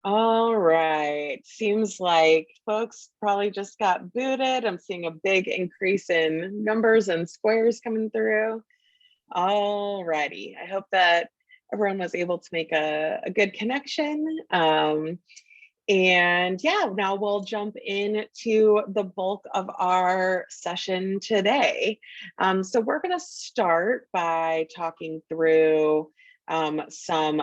All right. Seems like folks probably just got booted. I'm seeing a big increase in numbers and squares coming through. All righty. I hope that everyone was able to make a good connection. And yeah, now we'll jump into the bulk of our session today. So we're going to start by talking through some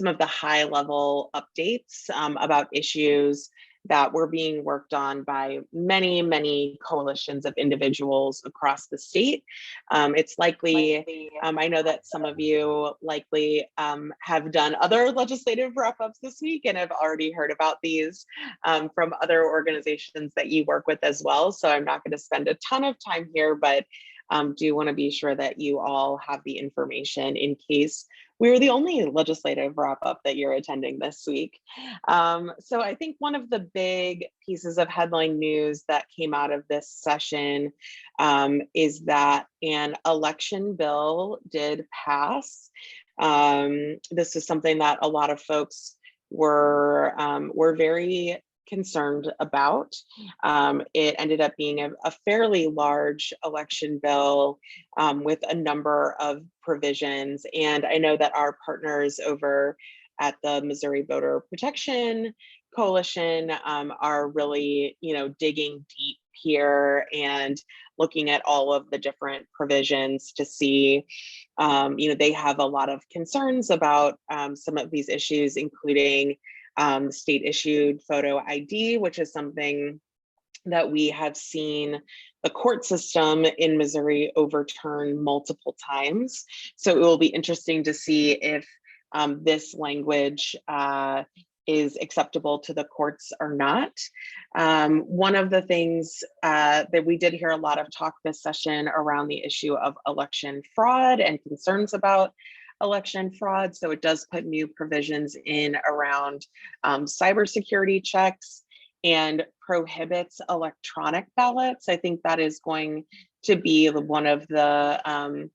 of the high level updates about issues that were being worked on by many coalitions of individuals across the state. It's likely, I know that some of you likely have done other legislative wrap-ups this week and have already heard about these from other organizations that you work with as well. So I'm not going to spend a ton of time here, but do want to be sure that you all have the information in case we're the only legislative wrap-up that you're attending this week. So I think one of the big pieces of headline news that came out of this session is that an election bill did pass. This is something that a lot of folks were very concerned about. It ended up being a fairly large election bill with a number of provisions. And I know that our partners over at the Missouri Voter Protection Coalition are really, digging deep here and looking at all of the different provisions to see, they have a lot of concerns about some of these issues, including state issued photo ID, which is something that we have seen the court system in Missouri overturn multiple times. So it will be interesting to see if this language is acceptable to the courts or not. One of the things that we did hear a lot of talk this session around the issue of election fraud and concerns about election fraud. So it does put new provisions in around cybersecurity checks and prohibits electronic ballots. I think that is going to be one of the,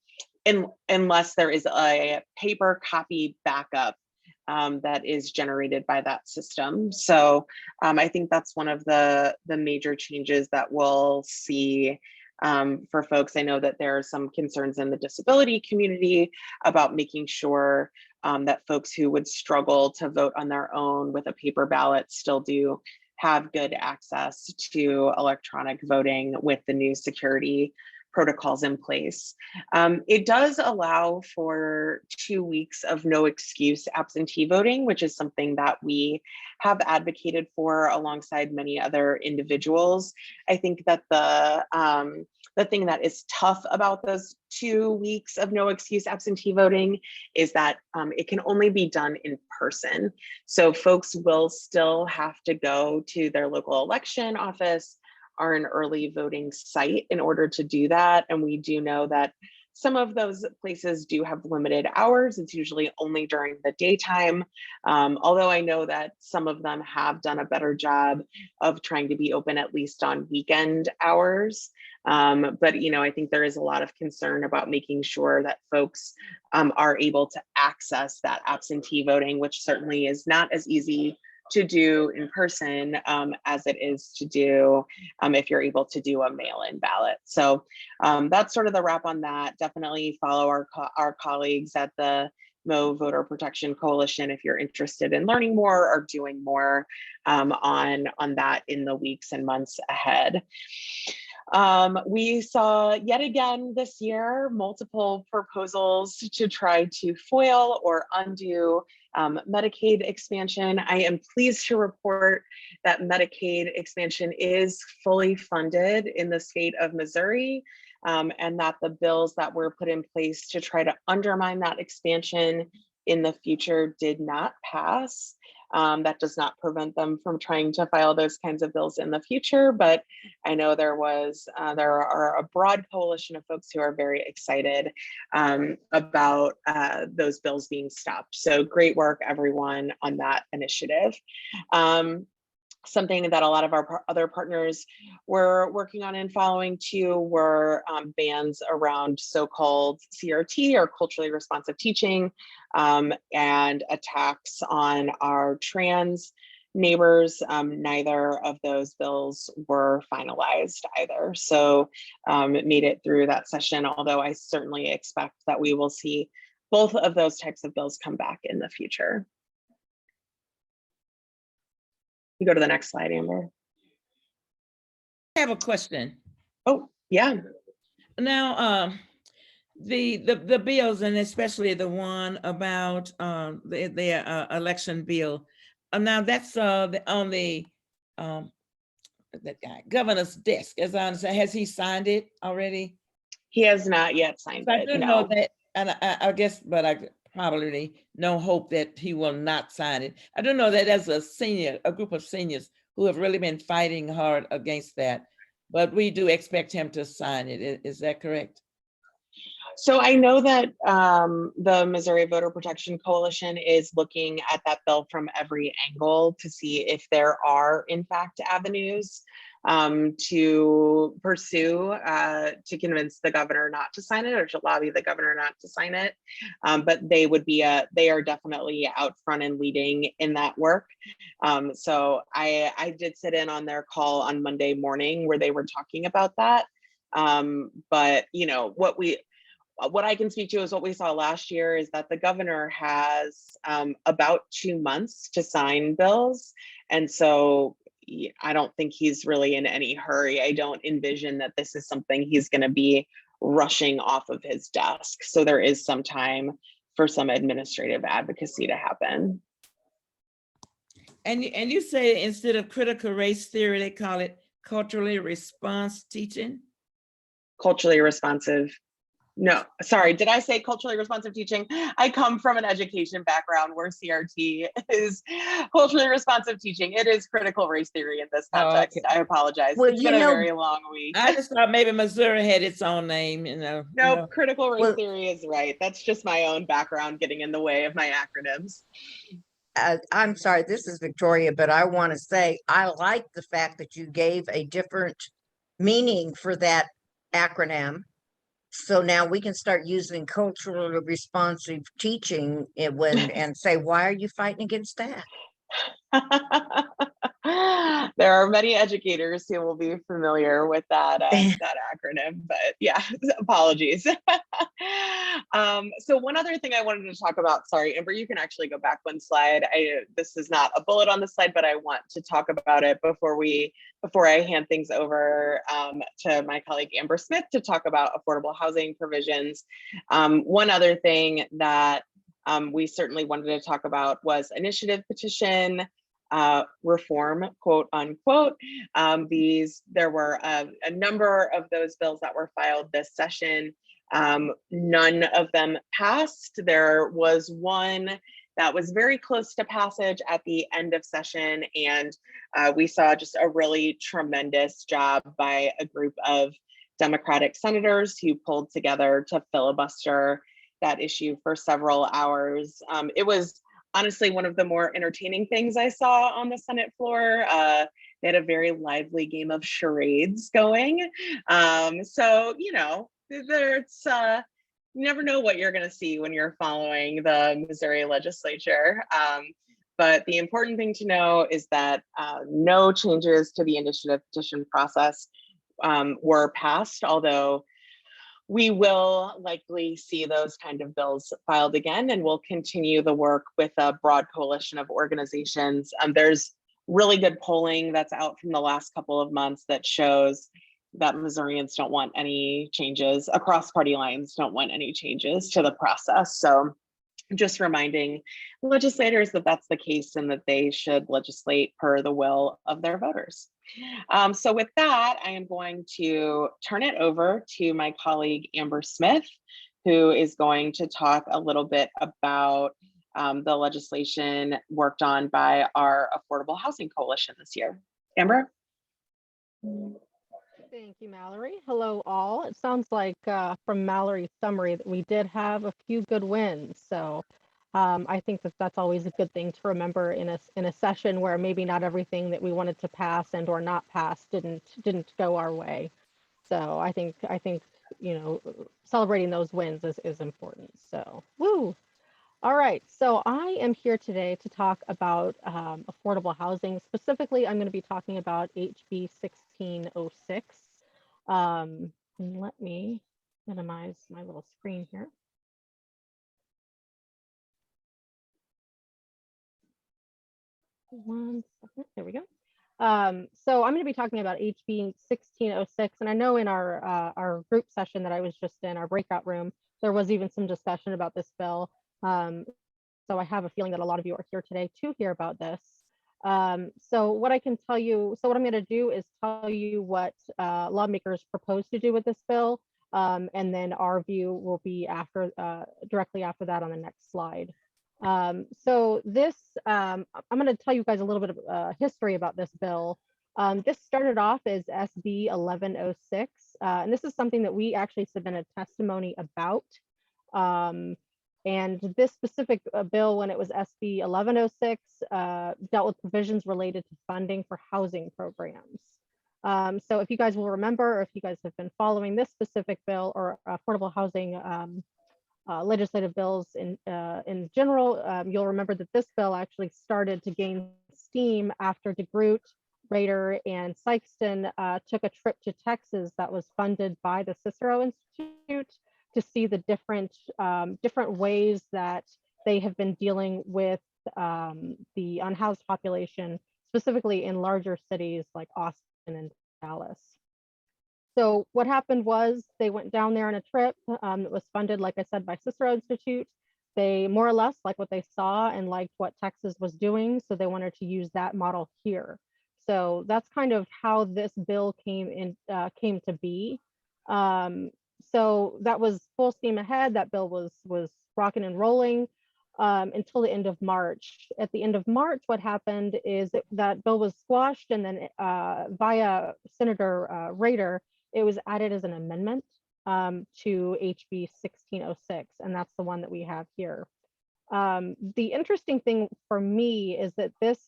unless there is a paper copy backup that is generated by that system. So I think that's one of the major changes that we'll see for folks. I know that there are some concerns in the disability community about making sure that folks who would struggle to vote on their own with a paper ballot still do have good access to electronic voting with the new security protocols in place. It does allow for 2 weeks of no excuse absentee voting, which is something that we have advocated for alongside many other individuals. I think that the thing that is tough about those 2 weeks of no excuse absentee voting is that it can only be done in person. So folks will still have to go to their local election office or an early voting site in order to do that. And we do know that some of those places do have limited hours. It's usually only during the daytime, although I know that some of them have done a better job of trying to be open at least on weekend hours. But I think there is a lot of concern about making sure that folks are able to access that absentee voting, which certainly is not as easy to do in person as it is to do if you're able to do a mail-in ballot. So that's sort of the wrap on that. Definitely follow our colleagues at the Mo Voter Protection Coalition if you're interested in learning more or doing more on that in the weeks and months ahead. We saw yet again this year multiple proposals to try to foil or undo Medicaid expansion. I am pleased to report that Medicaid expansion is fully funded in the state of Missouri, and that the bills that were put in place to try to undermine that expansion in the future did not pass. That does not prevent them from trying to file those kinds of bills in the future, but I know there are a broad coalition of folks who are very excited about those bills being stopped. So great work, everyone, on that initiative. Something that a lot of our other partners were working on and following too were bans around so-called CRT, or culturally responsive teaching, and attacks on our trans neighbors. Neither of those bills were finalized either. So it made it through that session, although I certainly expect that we will see both of those types of bills come back in the future. You go to the next slide, Amber. I have a question. Oh, yeah. Now, the bills, and especially the one about the election bill. Now that's on the that guy governor's desk, as I understand. Has he signed it already? He has not yet signed I it. do know that, and I guess, but I probably no hope that he will not sign it. I do know that as a group of seniors who have really been fighting hard against that, but we do expect him to sign it. Is that correct? So I know that the Missouri Voter Protection Coalition is looking at that bill from every angle to see if there are, in fact, avenues to pursue to convince the governor not to sign it, or to lobby the governor not to sign it. But they are definitely out front and leading in that work. So I did sit in on their call on Monday morning where they were talking about that. But you know, what I can speak to is what we saw last year is that the governor has about 2 months to sign bills. And so I don't think he's really in any hurry. I don't envision that this is something he's going to be rushing off of his desk. So there is some time for some administrative advocacy to happen. And you say instead of critical race theory, they call it culturally responsive teaching? Culturally responsive. No, sorry, did I say culturally responsive teaching? I come from an education background where CRT is culturally responsive teaching. It is critical race theory in this context. Oh, okay. I apologize. Well, it's been a very long week. I just thought maybe Missouri had its own name, you know. No, critical race theory is right. That's just my own background getting in the way of my acronyms. I'm sorry, this is Victoria, but I want to say I like the fact that you gave a different meaning for that acronym. So now we can start using culturally responsive teaching and say, why are you fighting against that? There are many educators who will be familiar with that that acronym, but yeah, apologies. So one other thing I wanted to talk about, sorry, Amber, you can actually go back one slide. This is not a bullet on the slide, but I want to talk about it before I hand things over to my colleague Amber Smith to talk about affordable housing provisions. One other thing that we certainly wanted to talk about was initiative petition reform, quote unquote. There were a number of those bills that were filed this session. None of them passed. There was one that was very close to passage at the end of session, and we saw just a really tremendous job by a group of Democratic senators who pulled together to filibuster that issue for several hours. It was honestly one of the more entertaining things I saw on the Senate floor. They had a very lively game of charades going. So, you know, there's you never know what you're going to see when you're following the Missouri legislature. But the important thing to know is that no changes to the initiative petition process were passed, although we will likely see those kind of bills filed again, and we'll continue the work with a broad coalition of organizations. There's really good polling that's out from the last couple of months that shows that Missourians don't want any changes across party lines, don't want any changes to the process. So just reminding legislators that that's the case and that they should legislate per the will of their voters. So with that, I am going to turn it over to my colleague, Amber Smith, who is going to talk a little bit about the legislation worked on by our Affordable Housing Coalition this year. Amber? Thank you, Mallory. Hello, all. It sounds like from Mallory's summary that we did have a few good wins. So I think that that's always a good thing to remember in a session where maybe not everything that we wanted to pass and or not pass didn't go our way. So I think celebrating those wins is important. So woo. All right, so I am here today to talk about affordable housing. Specifically, I'm going to be talking about HB 1606. And let me minimize my little screen here. One second, there we go. So I'm going to be talking about HB 1606, and I know in our group session that I was just in, our breakout room, there was even some discussion about this bill. So I have a feeling that a lot of you are here today to hear about this. So what I can tell you, so what I'm going to do is tell you what lawmakers propose to do with this bill, and then our view will be after directly after that on the next slide. So this, I'm going to tell you guys a little bit of history about this bill. This started off as SB 1106, and this is something that we actually submitted testimony about. And this specific bill, when it was SB 1106, dealt with provisions related to funding for housing programs. So if you guys will remember, or if you guys have been following this specific bill or affordable housing legislative bills in general, you'll remember that this bill actually started to gain steam after DeGroote, Rader, and Sykeston took a trip to Texas that was funded by the Cicero Institute to see the different ways that they have been dealing with the unhoused population, specifically in larger cities like Austin and Dallas. So what happened was they went down there on a trip that was funded, like I said, by Cicero Institute. They more or less liked what they saw and liked what Texas was doing, so they wanted to use that model here. So that's kind of how this bill came to be. So that was full steam ahead. That bill was rocking and rolling until the end of March. At the end of March, what happened is that bill was squashed, and then via Senator Rader, it was added as an amendment to HB 1606, and that's the one that we have here. The interesting thing for me is that this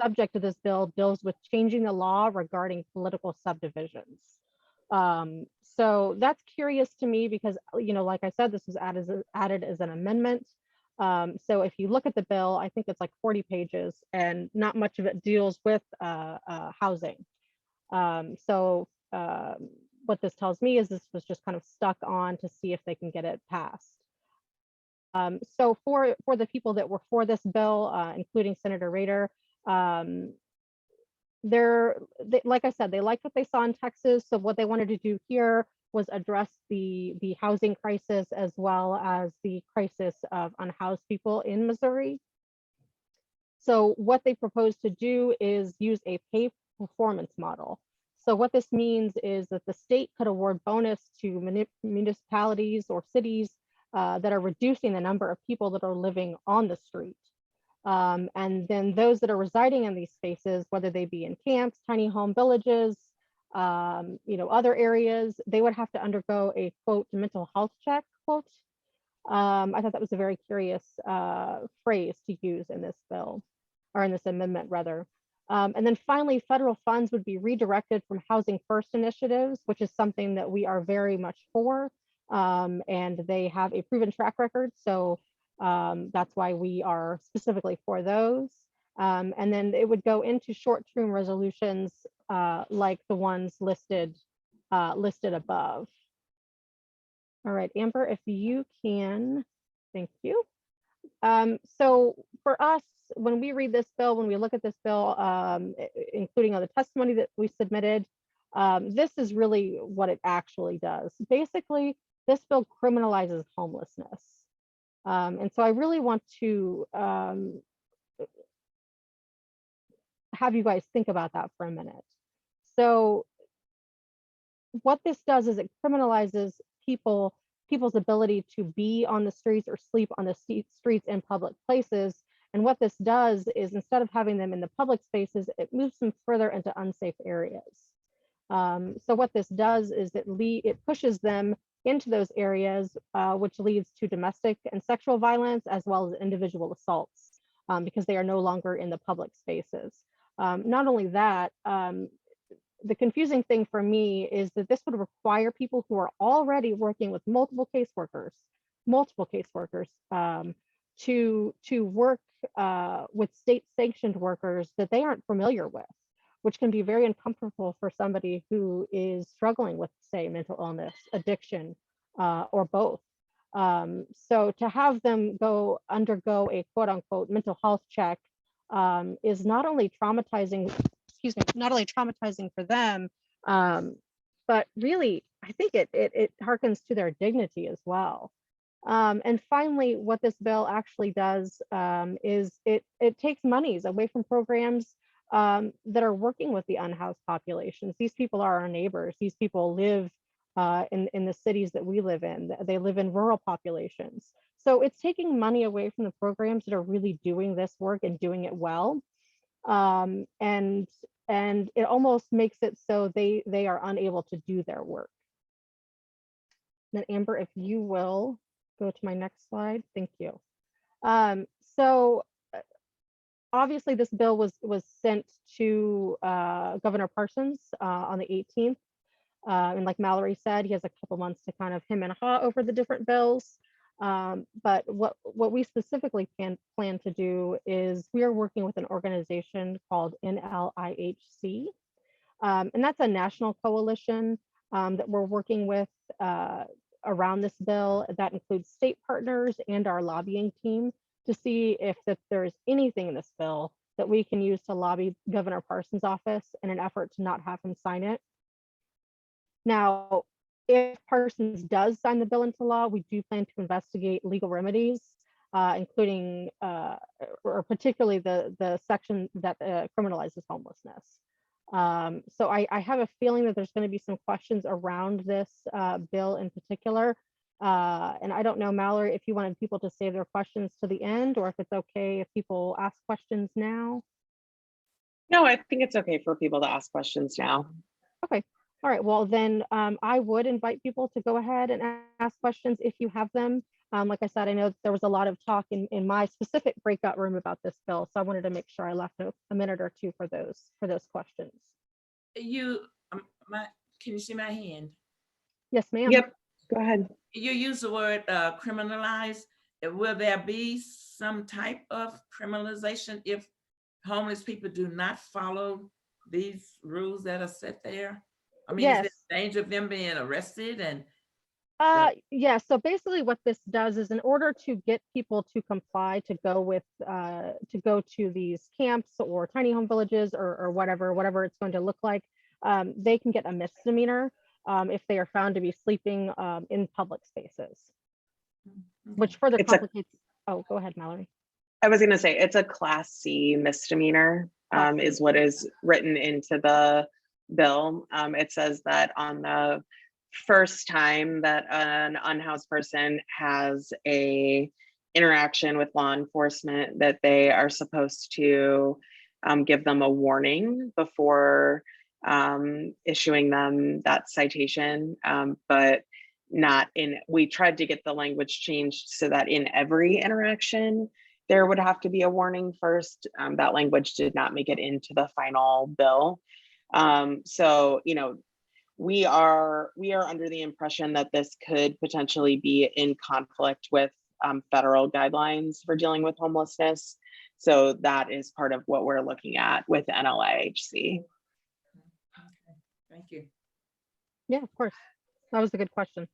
subject of this bill deals with changing the law regarding political subdivisions. So that's curious to me because, like I said, this was added as an amendment. So if you look at the bill, I think it's like 40 pages and not much of it deals with housing. So what this tells me is this was just kind of stuck on to see if they can get it passed. So for the people that were for this bill, including Senator Rader, like I said, they liked what they saw in Texas. So what they wanted to do here was address the housing crisis as well as the crisis of unhoused people in Missouri. So what they propose to do is use a pay performance model. So what this means is that the state could award bonus to municipalities or cities that are reducing the number of people that are living on the street. And then those that are residing in these spaces, whether they be in camps, tiny home villages, other areas, they would have to undergo a quote mental health check quote. I thought that was a very curious phrase to use in this bill, or in this amendment rather. And then finally, federal funds would be redirected from Housing First initiatives, which is something that we are very much for, and they have a proven track record. So that's why we are specifically for those. And then it would go into short-term resolutions like the ones listed above. All right, Amber, if you can, thank you. So for us, when we read this bill, when we look at this bill, including all the testimony that we submitted, this is really what it actually does. Basically, this bill criminalizes homelessness. And so I really want to have you guys think about that for a minute. So what this does is it criminalizes people's ability to be on the streets or sleep on the streets in public places. And what this does is instead of having them in the public spaces, it moves them further into unsafe areas. So what this does is it pushes them into those areas, which leads to domestic and sexual violence as well as individual assaults, because they are no longer in the public spaces. Not only that, the confusing thing for me is that this would require people who are already working with multiple caseworkers, to work with state sanctioned workers that they aren't familiar with, which can be very uncomfortable for somebody who is struggling with, say, mental illness, addiction, or both. So to have them undergo a quote unquote mental health check is not only traumatizing, not only traumatizing for them, but really, I think it harkens to their dignity as well. And finally, what this bill actually does is it takes monies away from programs that are working with the unhoused populations. These people are our neighbors. These people live in the cities that we live in. They live in rural populations. So it's taking money away from the programs that are really doing this work and doing it well. And it almost makes it so they are unable to do their work. Then Amber, if you will go to my next slide, thank you. So obviously this bill was sent to Governor Parsons on the 18th. And like Mallory said, he has a couple months to kind of hem and haw over the different bills. But what we specifically plan to do is we are working with an organization called NLIHC. And that's a national coalition that we're working with around this bill. That includes state partners and our lobbying team to see if there's anything in this bill that we can use to lobby Governor Parsons' office in an effort to not have him sign it. Now, if Parsons does sign the bill into law, we do plan to investigate legal remedies, including or particularly the section that criminalizes homelessness. So I have a feeling that there's going to be some questions around this bill in particular. And I don't know, Mallory, if you wanted people to save their questions to the end, or if it's okay if people ask questions now. No, I think it's okay for people to ask questions now. Okay. All right. Well, then I would invite people to go ahead and ask questions if you have them. Like I said, I know there was a lot of talk in my specific breakout room about this bill, so I wanted to make sure I left a minute or two for those questions. You, can you see my hand? Yes, ma'am. Yep, go ahead. You use the word criminalize. Will there be some type of criminalization if homeless people do not follow these rules that are set there? I mean, Yes. is there danger of them being arrested? And yeah, so basically what this does is in order to get people to comply to go to these camps or tiny home villages or whatever it's going to look like, they can get a misdemeanor if they are found to be sleeping in public spaces, which further complicates. Oh, go ahead, Mallory. I was going to say it's a Class C misdemeanor is what is written into the bill. It says that on the first time that an unhoused person has a interaction with law enforcement, that they are supposed to give them a warning before issuing them that citation, but not in, we tried to get the language changed so that in every interaction there would have to be a warning first. That language did not make it into the final bill. So, you know, we are under the impression that this could potentially be in conflict with federal guidelines for dealing with homelessness. So that is part of what we're looking at with NLIHC. okay. Thank you. Yeah, of course. That was a good question.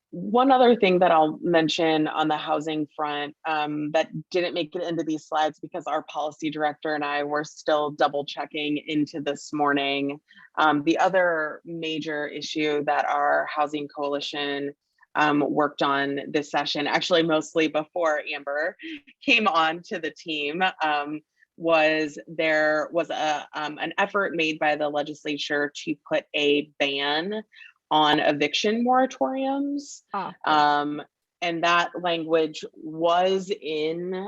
One other thing that I'll mention on the housing front that didn't make it into these slides because our policy director and I were still double checking into this morning. The other major issue that our housing coalition worked on this session, actually mostly before Amber came on to the team, was there was an effort made by the legislature to put a ban on eviction moratoriums. And that language was in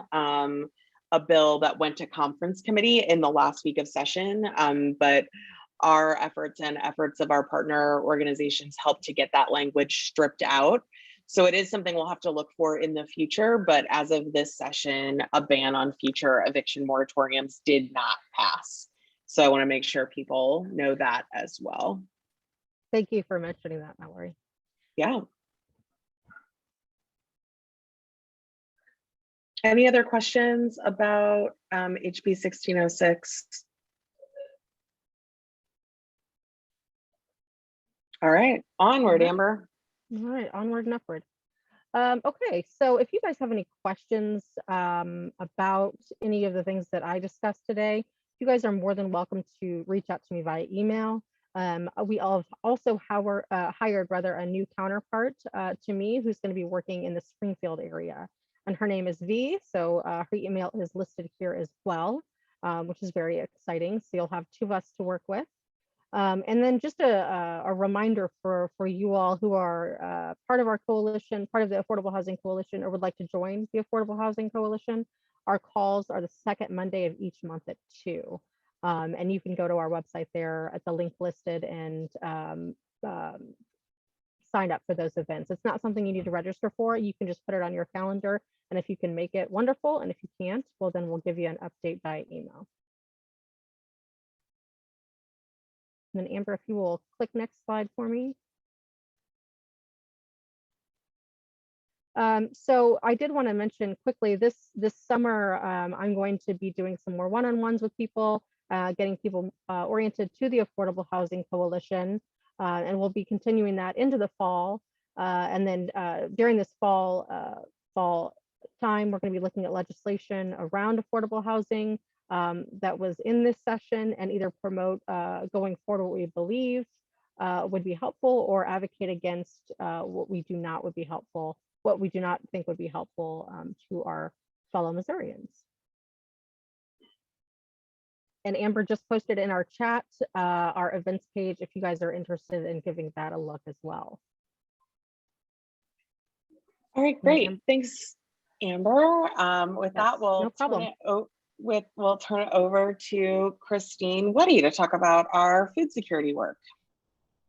a bill that went to conference committee in the last week of session, but our efforts and efforts of our partner organizations helped to get that language stripped out. So it is something we'll have to look for in the future, but as of this session, a ban on future eviction moratoriums did not pass. So I want to make sure people know that as well. Thank you for mentioning that, Mallory. Yeah. Any other questions about HB 1606? All right, onward, Amber. All right, onward and upward. Okay, so if you guys have any questions about any of the things that I discussed today, you guys are more than welcome to reach out to me via email. We all also hired a new counterpart to me who's going to be working in the Springfield area. And her name is V, so her email is listed here as well, which is very exciting. So you'll have two of us to work with. And then just a reminder for you all who are part of our coalition, part of the Affordable Housing Coalition, or would like to join the Affordable Housing Coalition, our calls are the second Monday of each month at 2. And you can go to our website there at the link listed and sign up for those events. It's not something you need to register for. You can just put it on your calendar. And if you can make it, wonderful. And if you can't, well, then we'll give you an update by email. And then Amber, if you will click next slide for me. So I did want to mention quickly this summer, I'm going to be doing some more one-on-ones with people, getting people oriented to the Affordable Housing Coalition, and we'll be continuing that into the fall. And then during this fall time, we're going to be looking at legislation around affordable housing that was in this session, and either promote going forward what we believe would be helpful, or advocate against what we do not think would be helpful to our fellow Missourians. And Amber just posted in our chat our events page if you guys are interested in giving that a look as well. All right, great. Thanks, Amber. With that, we'll turn it over to Christine Woody to talk about our food security work.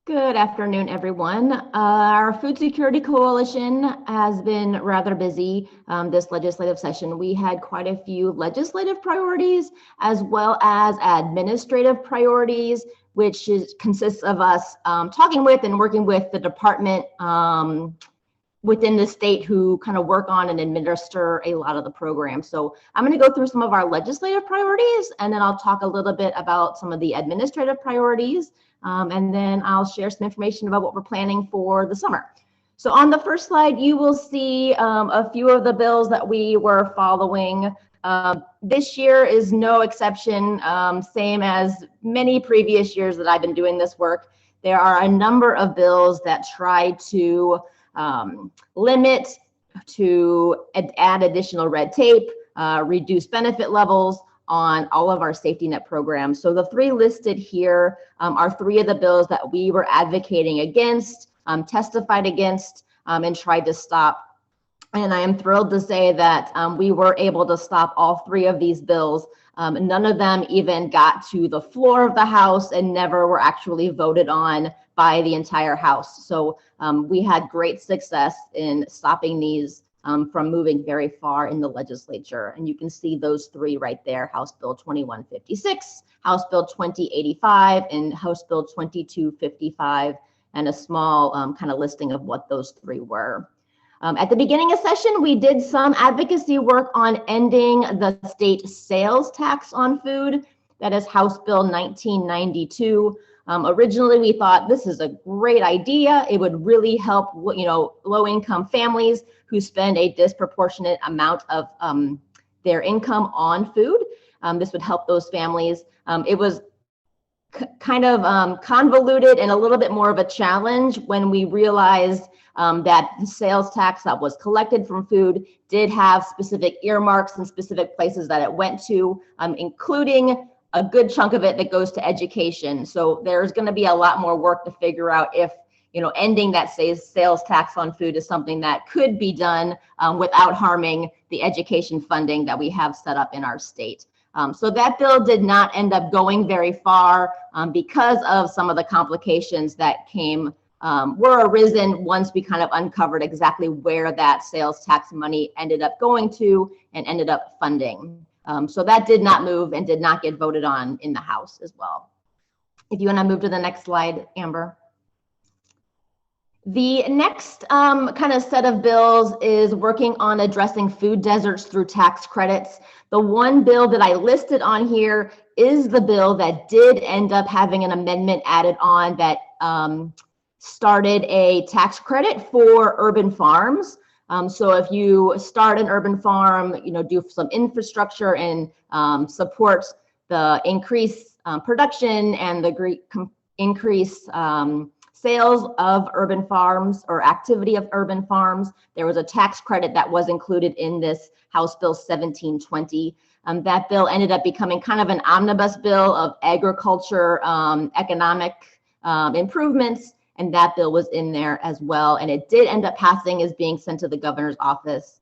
Good afternoon, everyone. Our Food Security Coalition has been rather busy this legislative session. We had quite a few legislative priorities as well as administrative priorities, which consists of us talking with and working with the department within the state who kind of work on and administer a lot of the programs. So I'm going to go through some of our legislative priorities, and then I'll talk a little bit about some of the administrative priorities. And then I'll share some information about what we're planning for the summer. So on the first slide, you will see a few of the bills that we were following. This year is no exception, same as many previous years that I've been doing this work. There are a number of bills that try to limit, to add additional red tape, reduce benefit levels on all of our safety net programs. So the three listed here are three of the bills that we were advocating against, testified against, and tried to stop. And I am thrilled to say that we were able to stop all three of these bills. None of them even got to the floor of the House and never were actually voted on by the entire House. So we had great success in stopping these from moving very far in the legislature. And you can see those three right there: House Bill 2156, House Bill 2085, and House Bill 2255, and a small kind of listing of what those three were. At the beginning of session, we did some advocacy work on ending the state sales tax on food. That is House Bill 1992. Originally, we thought this is a great idea. It would really help, low-income families who spend a disproportionate amount of their income on food. This would help those families. It was kind of convoluted and a little bit more of a challenge when we realized that the sales tax that was collected from food did have specific earmarks and specific places that it went to, including a good chunk of it that goes to education. So there's going to be a lot more work to figure out if ending that sales tax on food is something that could be done without harming the education funding that we have set up in our state. So that bill did not end up going very far because of some of the complications that were arisen once we kind of uncovered exactly where that sales tax money ended up going to and ended up funding. So that did not move and did not get voted on in the House as well. If you want to move to the next slide, Amber. The next kind of set of bills is working on addressing food deserts through tax credits. The one bill that I listed on here is the bill that did end up having an amendment added on that started a tax credit for urban farms. So if you start an urban farm, do some infrastructure and support the increased production and the increased sales of urban farms or activity of urban farms, there was a tax credit that was included in this House Bill 1720. That bill ended up becoming kind of an omnibus bill of agriculture, economic improvements, and that bill was in there as well. And it did end up passing as being sent to the governor's office.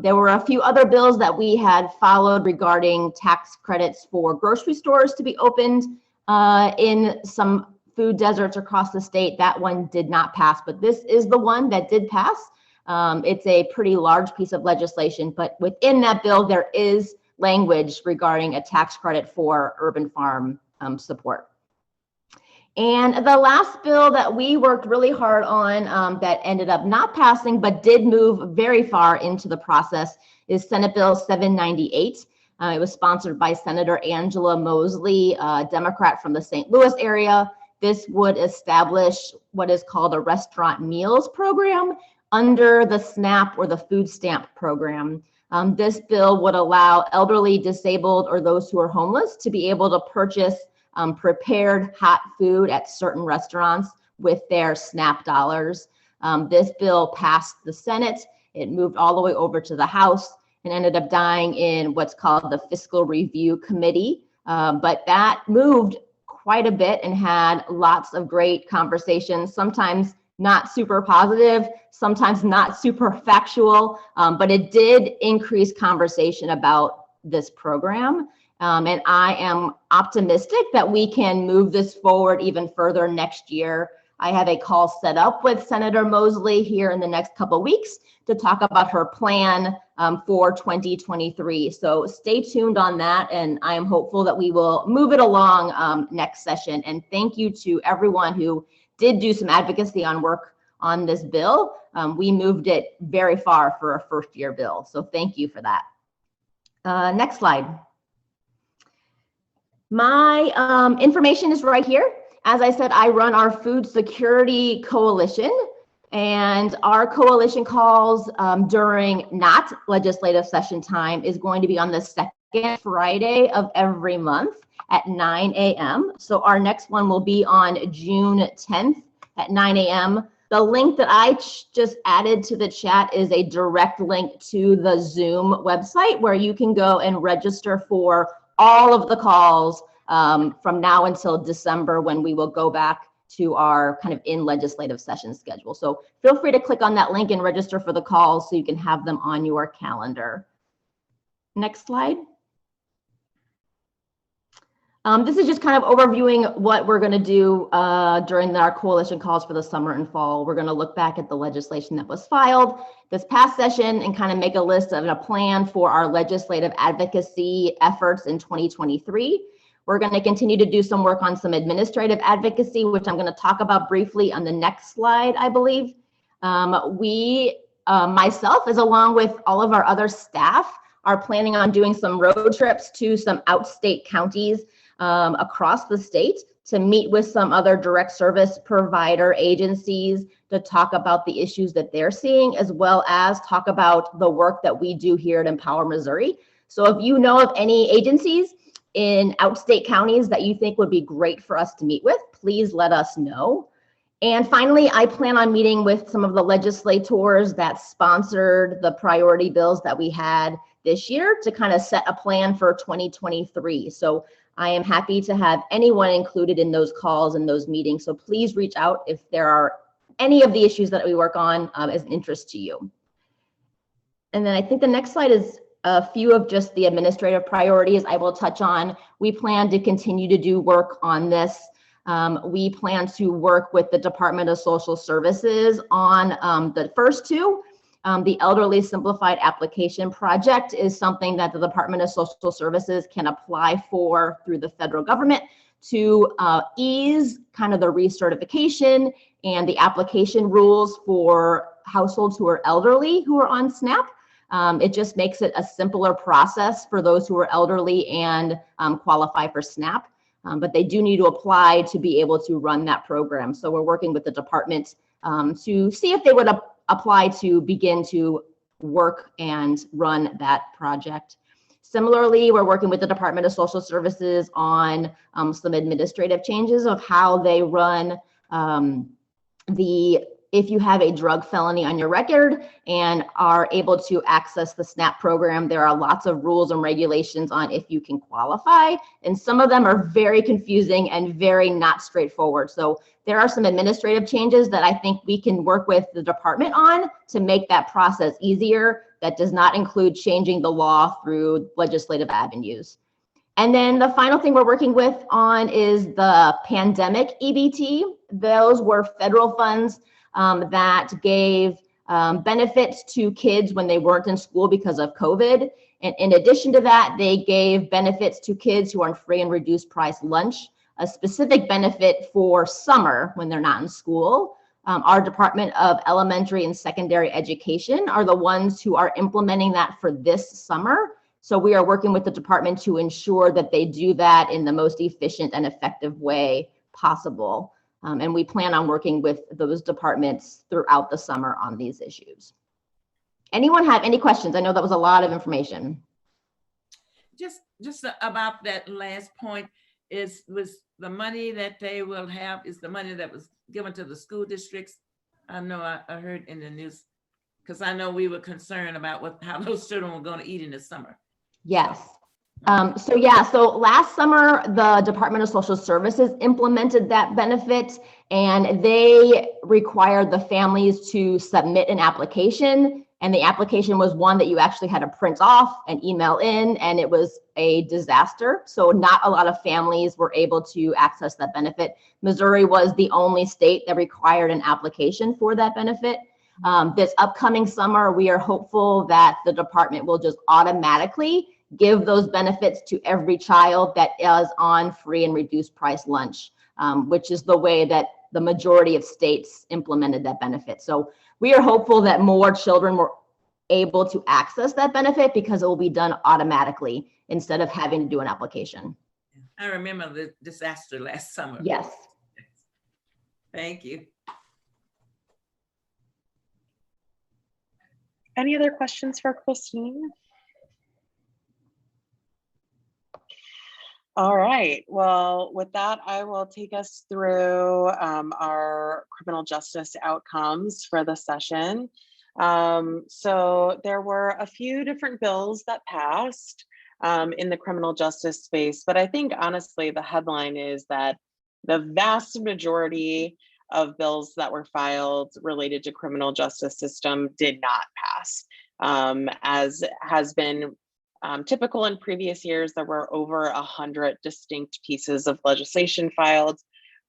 There were a few other bills that we had followed regarding tax credits for grocery stores to be opened in some food deserts across the state. That one did not pass, but this is the one that did pass. It's a pretty large piece of legislation, but within that bill, there is language regarding a tax credit for urban farm support. And the last bill that we worked really hard on that ended up not passing, but did move very far into the process is Senate Bill 798. It was sponsored by Senator Angela Mosley, a Democrat from the St. Louis area. This would establish what is called a restaurant meals program under the SNAP or the food stamp program. This bill would allow elderly, disabled, or those who are homeless to be able to purchase prepared hot food at certain restaurants with their SNAP dollars. This bill passed the Senate. It moved all the way over to the House and ended up dying in what's called the Fiscal Review Committee. But that moved quite a bit and had lots of great conversations, sometimes not super positive, sometimes not super factual, but it did increase conversation about this program. And I am optimistic that we can move this forward even further next year. I have a call set up with Senator Mosley here in the next couple of weeks to talk about her plan for 2023. So stay tuned on that, and I am hopeful that we will move it along next session. And thank you to everyone who did do some advocacy on work on this bill. We moved it very far for a first-year bill, so thank you for that. Next slide. My information is right here. As I said, I run our Food Security Coalition, and our coalition calls during not legislative session time is going to be on the second Friday of every month at 9 a.m. So our next one will be on June 10th at 9 a.m. The link that I just added to the chat is a direct link to the Zoom website where you can go and register for all of the calls from now until December, when we will go back to our kind of in legislative session schedule. So feel free to click on that link and register for the calls so you can have them on your calendar. Next slide. This is just kind of overviewing what we're going to do during our coalition calls for the summer and fall. We're going to look back at the legislation that was filed this past session and kind of make a list of a plan for our legislative advocacy efforts in 2023. We're going to continue to do some work on some administrative advocacy, which I'm going to talk about briefly on the next slide, I believe. Myself, as along with all of our other staff, are planning on doing some road trips to some outstate counties across the state to meet with some other direct service provider agencies to talk about the issues that they're seeing, as well as talk about the work that we do here at Empower Missouri. So if you know of any agencies in outstate counties that you think would be great for us to meet with, please let us know. And finally, I plan on meeting with some of the legislators that sponsored the priority bills that we had this year to kind of set a plan for 2023. So I am happy to have anyone included in those calls and those meetings. So please reach out if there are any of the issues that we work on is an interest to you. And then I think the next slide is a few of just the administrative priorities I will touch on. We plan to continue to do work on this. We plan to work with the Department of Social Services on the first two. The Elderly Simplified Application Project is something that the Department of Social Services can apply for through the federal government to ease kind of the recertification and the application rules for households who are elderly who are on SNAP. It just makes it a simpler process for those who are elderly and qualify for SNAP. But they do need to apply to be able to run that program. So we're working with the department to see if they would apply to begin to work and run that project. Similarly, we're working with the Department of Social Services on some administrative changes of how they run if you have a drug felony on your record and are able to access the SNAP program, there are lots of rules and regulations on if you can qualify. And some of them are very confusing and very not straightforward. So there are some administrative changes that I think we can work with the department on to make that process easier. That does not include changing the law through legislative avenues. And then the final thing we're working with on is the pandemic EBT. Those were federal funds that gave benefits to kids when they weren't in school because of COVID. And in addition to that, they gave benefits to kids who are on free and reduced price lunch, a specific benefit for summer when they're not in school. Our Department of Elementary and Secondary Education are the ones who are implementing that for this summer. So we are working with the department to ensure that they do that in the most efficient and effective way possible. And we plan on working with those departments throughout the summer on these issues. Anyone have any questions? I know that was a lot of information. Just about that last point, was the money that they will have is the money that was given to the school districts? I know I heard in the news, because I know we were concerned about how those children were going to eat in the summer. Yes. So last summer, the Department of Social Services implemented that benefit, and they required the families to submit an application. And the application was one that you actually had to print off and email in, and it was a disaster. So not a lot of families were able to access that benefit. Missouri was the only state that required an application for that benefit. This upcoming summer, we are hopeful that the department will just automatically give those benefits to every child that is on free and reduced price lunch, which is the way that the majority of states implemented that benefit. So we are hopeful that more children were able to access that benefit because it will be done automatically instead of having to do an application. I remember the disaster last summer. Yes. Thank you. Any other questions for Christine? All right, well, with that, I will take us through our criminal justice outcomes for the session. So there were a few different bills that passed in the criminal justice space, but I think honestly, the headline is that the vast majority of bills that were filed related to criminal justice system did not pass. As has been typical in previous years, there were over 100 distinct pieces of legislation filed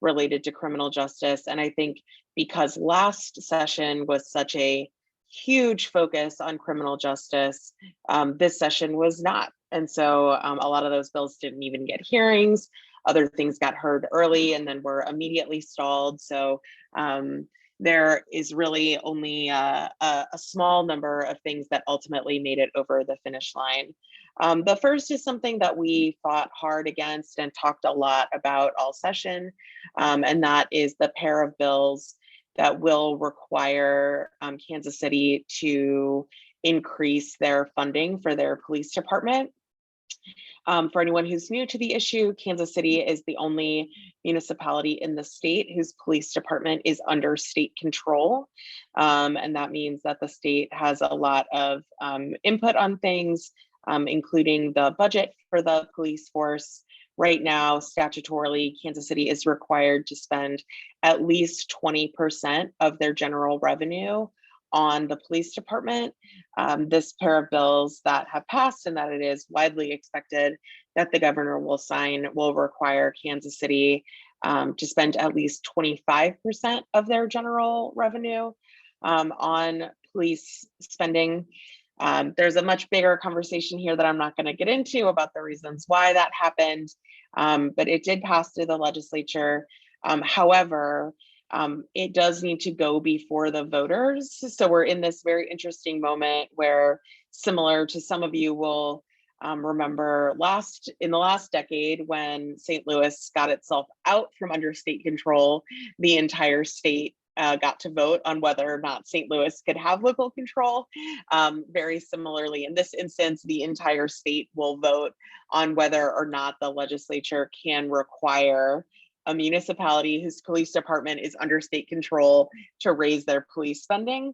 related to criminal justice. And I think because last session was such a huge focus on criminal justice, this session was not. And so a lot of those bills didn't even get hearings. Other things got heard early and then were immediately stalled. So there is really only a small number of things that ultimately made it over the finish line. The first is something that we fought hard against and talked a lot about all session, and that is the pair of bills that will require Kansas City to increase their funding for their police department. For anyone who's new to the issue, Kansas City is the only municipality in the state whose police department is under state control. And that means that the state has a lot of input on things, including the budget for the police force, Right now, statutorily, Kansas City is required to spend at least 20% of their general revenue on the police department. This pair of bills that have passed and that it is widely expected that the governor will sign will require Kansas City to spend at least 25% of their general revenue on police spending. There's a much bigger conversation here that I'm not going to get into about the reasons why that happened, but it did pass through the legislature. However, it does need to go before the voters. So we're in this very interesting moment where, similar to some of you will remember in the last decade when St. Louis got itself out from under state control, the entire state got to vote on whether or not St. Louis could have local control. Very similarly, in this instance, the entire state will vote on whether or not the legislature can require a municipality whose police department is under state control to raise their police spending.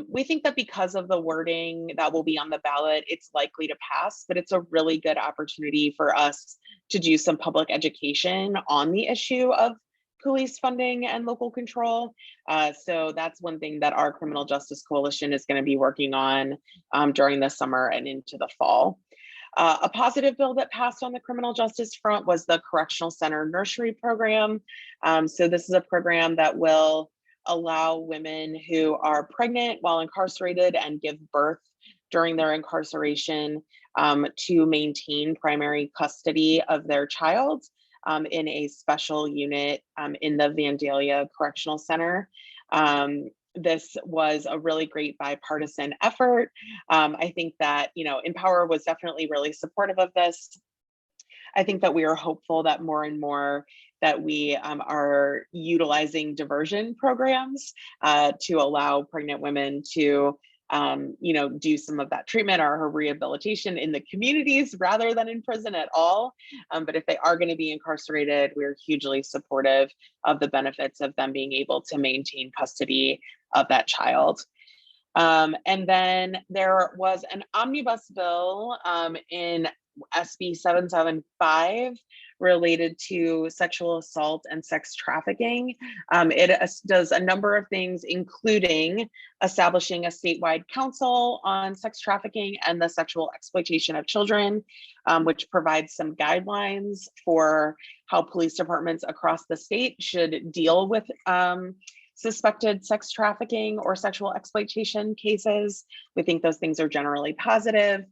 We think that because of the wording that will be on the ballot, it's likely to pass, but it's a really good opportunity for us to do some public education on the issue of police funding and local control. So that's one thing that our Criminal Justice Coalition is going to be working on during the summer and into the fall. A positive bill that passed on the criminal justice front was the Correctional Center Nursery Program. So this is a program that will allow women who are pregnant while incarcerated and give birth during their incarceration to maintain primary custody of their child in a special unit in the Vandalia Correctional Center. This was a really great bipartisan effort. I think that, Empower was definitely really supportive of this. I think that we are hopeful that more and more that we are utilizing diversion programs to allow pregnant women to do some of that treatment or her rehabilitation in the communities rather than in prison at all. But if they are going to be incarcerated, we're hugely supportive of the benefits of them being able to maintain custody of that child. And then there was an omnibus bill in SB 775 related to sexual assault and sex trafficking. It does a number of things, including establishing a statewide council on sex trafficking and the sexual exploitation of children, which provides some guidelines for how police departments across the state should deal with suspected sex trafficking or sexual exploitation cases. We think those things are generally positive.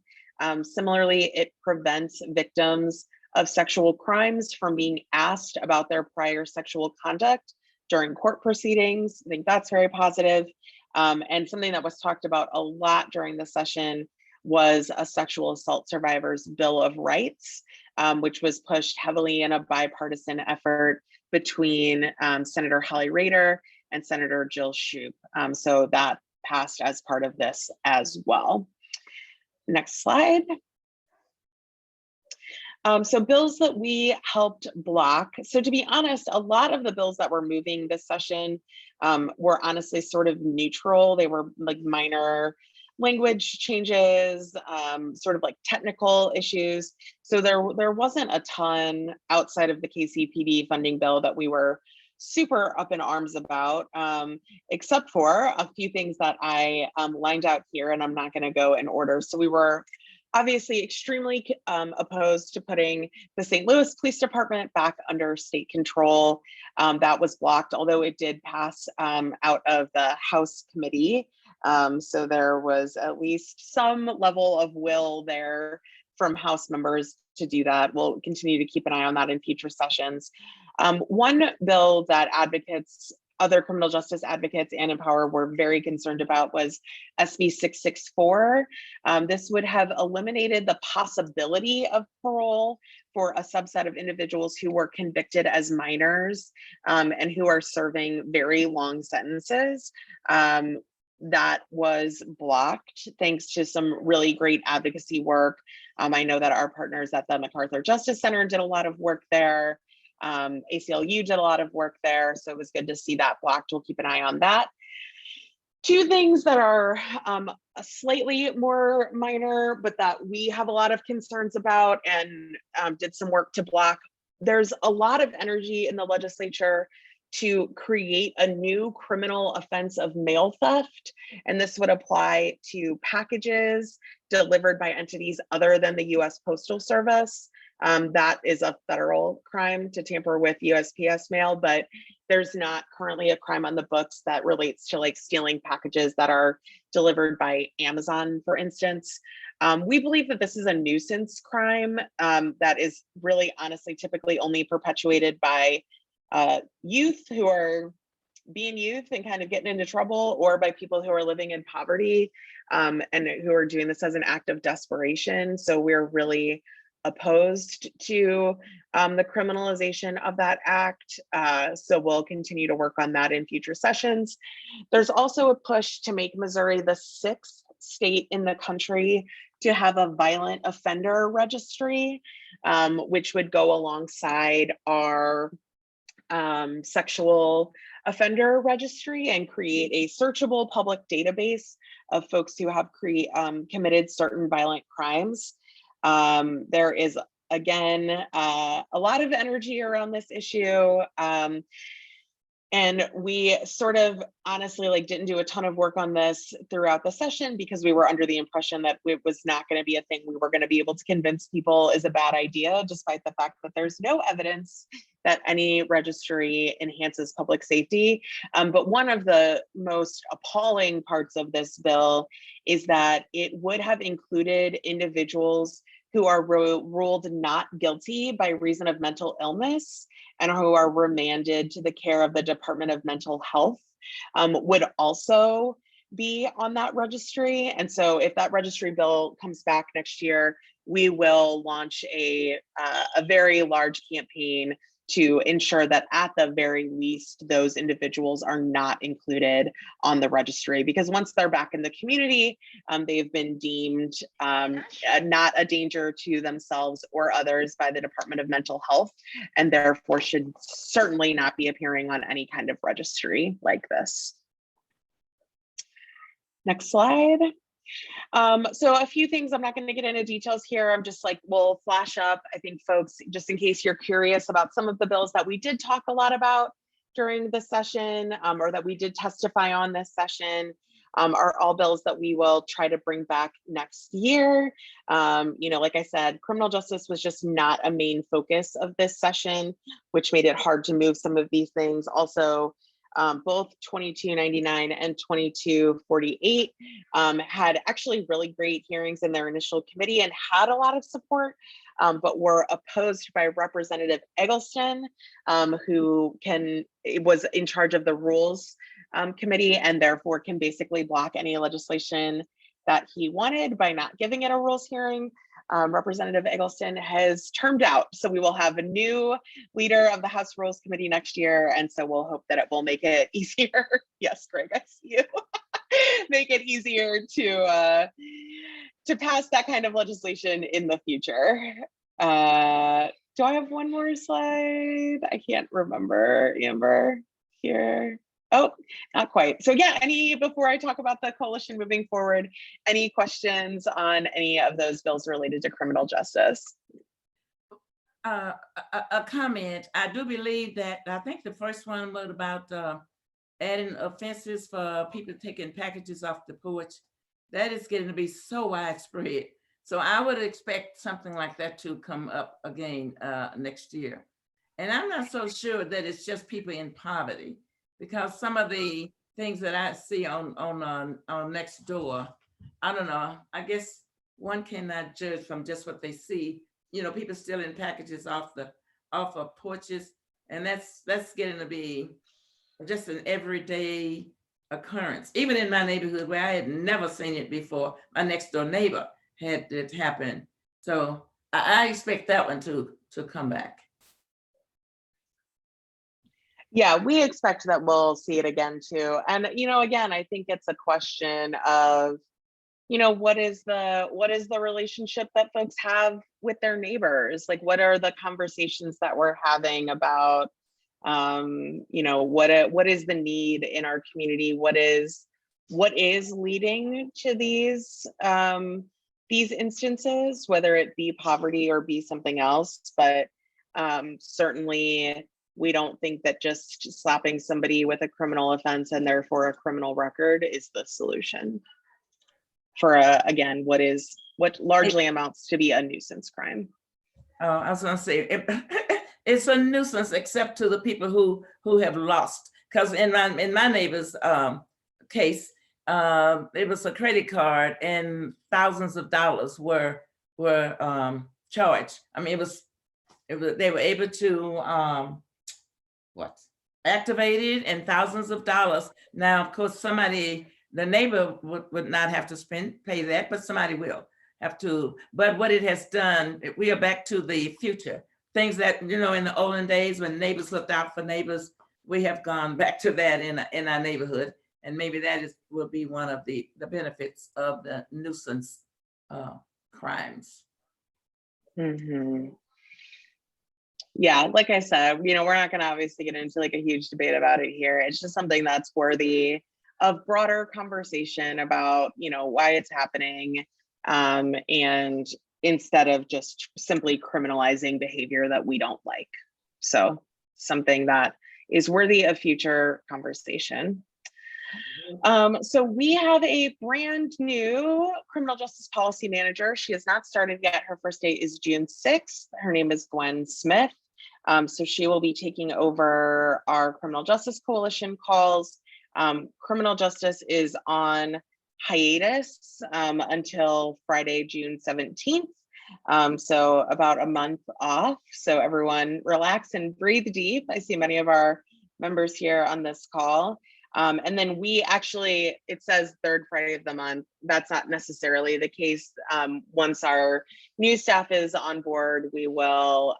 Similarly, it prevents victims of sexual crimes from being asked about their prior sexual conduct during court proceedings. I think that's very positive. And something that was talked about a lot during the session was a sexual assault survivors Bill of Rights, which was pushed heavily in a bipartisan effort between Senator Holly Rader and Senator Jill Shoup. So that passed as part of this as well. Next slide. So bills that we helped block. So to be honest, a lot of the bills that were moving this session were honestly sort of neutral. They were like minor language changes, sort of like technical issues. So there wasn't a ton outside of the KCPD funding bill that we were super up in arms about, except for a few things that I lined out here, and I'm not going to go in order. So we were obviously extremely opposed to putting the St. Louis Police Department back under state control. That was blocked, although it did pass out of the House committee. So there was at least some level of will there from House members to do that. We'll continue to keep an eye on that in future sessions. One bill that advocates, other criminal justice advocates and Empower were very concerned about was SB 664. This would have eliminated the possibility of parole for a subset of individuals who were convicted as minors and who are serving very long sentences. That was blocked thanks to some really great advocacy work. I know that our partners at the MacArthur Justice Center did a lot of work there. ACLU did a lot of work there, so it was good to see that blocked. We'll keep an eye on that. two things that are slightly more minor, but that we have a lot of concerns about and did some work to block. There's a lot of energy in the legislature to create a new criminal offense of mail theft. And this would apply to packages delivered by entities other than the US Postal Service. That is a federal crime to tamper with USPS mail, but there's not currently a crime on the books that relates to like stealing packages that are delivered by Amazon, for instance. We believe that this is a nuisance crime that is really honestly typically only perpetuated by youth who are being youth and kind of getting into trouble, or by people who are living in poverty and who are doing this as an act of desperation. So we're really opposed to the criminalization of that act. So we'll continue to work on that in future sessions. There's also a push to make Missouri the 6th state in the country to have a violent offender registry, which would go alongside our sexual offender registry and create a searchable public database of folks who have committed certain violent crimes. There is, again, a lot of energy around this issue. And we sort of honestly like didn't do a ton of work on this throughout the session because we were under the impression that it was not going to be a thing we were going to be able to convince people is a bad idea, despite the fact that there's no evidence that any registry enhances public safety. But one of the most appalling parts of this bill is that it would have included individuals who are ruled not guilty by reason of mental illness and who are remanded to the care of the Department of Mental Health, would also be on that registry. And so if that registry bill comes back next year, we will launch a very large campaign to ensure that at the very least, those individuals are not included on the registry, because once they're back in the community, they've been deemed not a danger to themselves or others by the Department of Mental Health, and therefore should certainly not be appearing on any kind of registry like this. Next slide. So a few things, I'm not going to get into details here. I'm just like, we'll flash up, I think, folks, just in case you're curious about some of the bills that we did talk a lot about during the session, or that we did testify on this session, are all bills that we will try to bring back next year. You know, like I said, criminal justice was just not a main focus of this session, which made it hard to move some of these things. Also, both 2299 and 2248 had actually really great hearings in their initial committee and had a lot of support, but were opposed by Representative Eggleston, who was in charge of the rules committee and therefore can basically block any legislation that he wanted by not giving it a rules hearing. Representative Eggleston has termed out, so we will have a new leader of the House Rules Committee next year, and so we'll hope that it will make it easier. Yes, Greg, I see you. Make it easier to pass that kind of legislation in the future. Do I have one more slide? I can't remember, Amber, here. Oh, not quite. So yeah, before I talk about the coalition moving forward, any questions on any of those bills related to criminal justice? A comment. I do believe that, I think the first one was about adding offenses for people taking packages off the porch. That is getting to be so widespread. So I would expect something like that to come up again next year. And I'm not so sure that it's just people in poverty, because some of the things that I see on next door, I don't know, I guess one cannot judge from just what they see. You know, people stealing packages off of porches, and that's getting to be just an everyday occurrence. Even in my neighborhood where I had never seen it before, my next door neighbor had it happen. So I expect that one to come back. Yeah, we expect that we'll see it again too. And, you know, again, I think it's a question of, you know, what is the relationship that folks have with their neighbors? Like, what are the conversations that we're having about, you know, what is the need in our community? What is what is leading to these instances, whether it be poverty or be something else. But certainly we don't think that just slapping somebody with a criminal offense and therefore a criminal record is the solution for again, what largely amounts to be a nuisance crime. I was gonna say, it's a nuisance except to the people who have lost. Because in my neighbor's case, it was a credit card and thousands of dollars were charged. I mean, they were able to activate it, and thousands of dollars. Now, of course, the neighbor would not have to pay that, but somebody will have to. But what it has done, we are back to the future. Things that, in the olden days when neighbors looked out for neighbors, we have gone back to that in our neighborhood. And maybe that will be one of the benefits of the nuisance crimes. Mm-hmm. Yeah, like I said, we're not going to obviously get into like a huge debate about it here. It's just something that's worthy of broader conversation about, why it's happening, and instead of just simply criminalizing behavior that we don't like. So something that is worthy of future conversation. So we have a brand new criminal justice policy manager. She has not started yet. Her first day is June 6th. Her name is Gwen Smith. So she will be taking over our criminal justice coalition calls. Criminal justice is on hiatus until Friday, June 17th. So about a month off. So everyone relax and breathe deep. I see many of our members here on this call. And then it says third Friday of the month. That's not necessarily the case. Once our new staff is on board, we will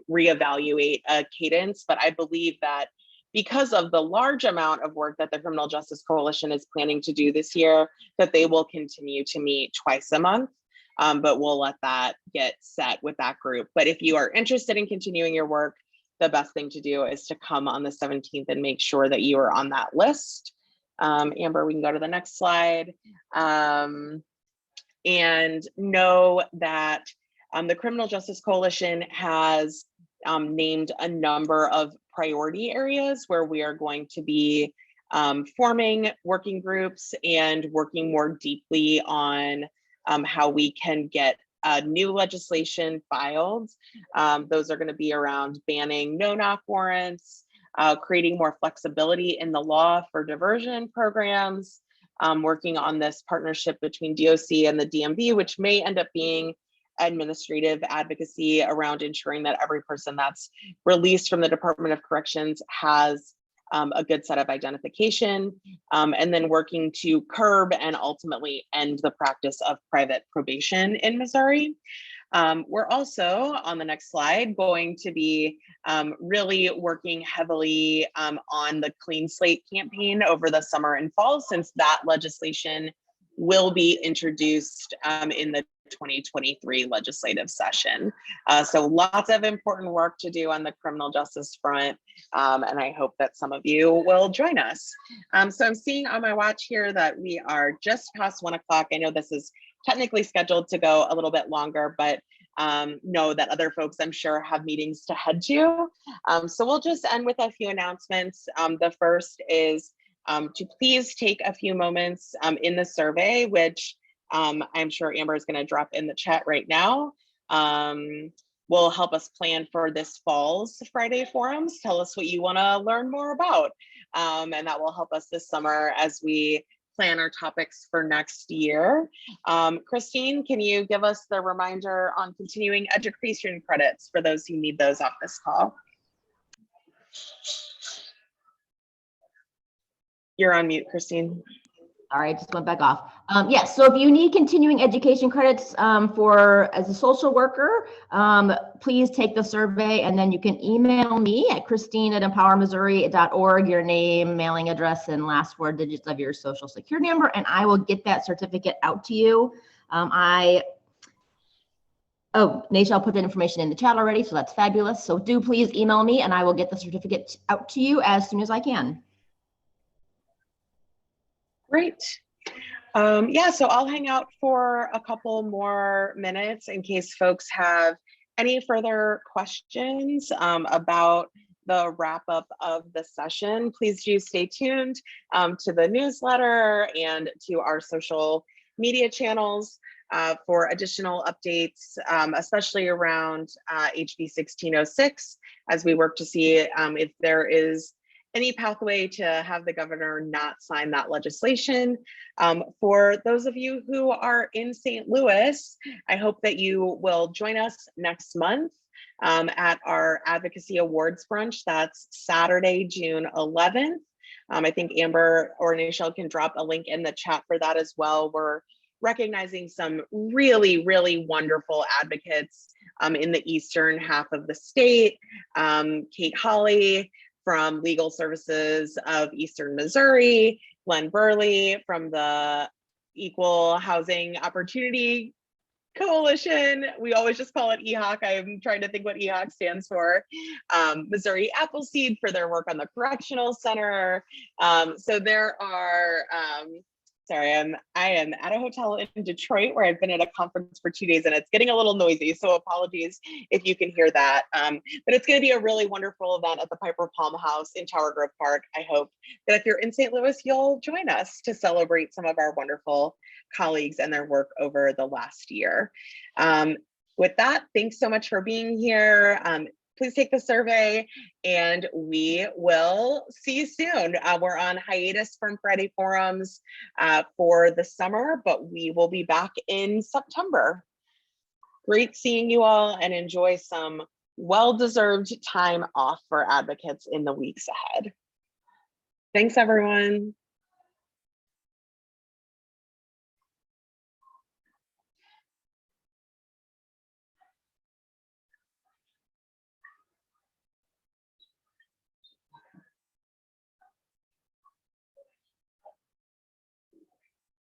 reevaluate a cadence. But I believe that because of the large amount of work that the Criminal Justice Coalition is planning to do this year, that they will continue to meet twice a month. But we'll let that get set with that group. But if you are interested in continuing your work, the best thing to do is to come on the 17th and make sure that you are on that list. Amber, we can go to the next slide. And know that the Criminal Justice Coalition has named a number of priority areas where we are going to be forming working groups and working more deeply on how we can get new legislation filed. Those are going to be around banning no-knock warrants, creating more flexibility in the law for diversion programs, working on this partnership between DOC and the DMV, which may end up being administrative advocacy around ensuring that every person that's released from the Department of Corrections has a good set of identification, and then working to curb and ultimately end the practice of private probation in Missouri. We're also, on the next slide, going to be really working heavily on the Clean Slate campaign over the summer and fall, since that legislation will be introduced in the 2023 legislative session. So lots of important work to do on the criminal justice front, and I hope that some of you will join us. So I'm seeing on my watch here that we are just past 1 o'clock. I know this is technically scheduled to go a little bit longer, but know that other folks, I'm sure, have meetings to head to. So we'll just end with a few announcements. The first is to please take a few moments in the survey, which I'm sure Amber is going to drop in the chat right now. Will help us plan for this fall's Friday forums. Tell us what you want to learn more about. And that will help us this summer as we plan our topics for next year. Christine, can you give us the reminder on continuing education credits for those who need those off this call? You're on mute, Christine. All right, just went back off. Yes, so if you need continuing education credits as a social worker, please take the survey, and then you can email me at christine@empowermissouri.org, your name, mailing address, and last 4 digits of your social security number, and I will get that certificate out to you. Naisha put that information in the chat already, so that's fabulous. So do please email me, and I will get the certificate out to you as soon as I can. Great. Yeah, so I'll hang out for a couple more minutes in case folks have any further questions about the wrap up of the session. Please do stay tuned to the newsletter and to our social media channels for additional updates, especially around HB 1606, as we work to see if there is any pathway to have the governor not sign that legislation. For those of you who are in St. Louis, I hope that you will join us next month at our Advocacy Awards Brunch. That's Saturday, June 11th. I think Amber or Nichelle can drop a link in the chat for that as well. We're recognizing some really, really wonderful advocates in the eastern half of the state. Kate Hawley from Legal Services of Eastern Missouri, Glenn Burley from the Equal Housing Opportunity Coalition. We always just call it EHOC. I'm trying to think what EHOC stands for. Missouri Appleseed for their work on the Correctional Center. So there are, sorry, I am at a hotel in Detroit where I've been at a conference for 2 days and it's getting a little noisy. So apologies if you can hear that. But it's going to be a really wonderful event at the Piper Palm House in Tower Grove Park. I hope that if you're in St. Louis, you'll join us to celebrate some of our wonderful colleagues and their work over the last year. With that, thanks so much for being here. Please take the survey and we will see you soon. We're on hiatus from Friday forums for the summer, but we will be back in September. Great seeing you all and enjoy some well-deserved time off for advocates in the weeks ahead. Thanks, everyone.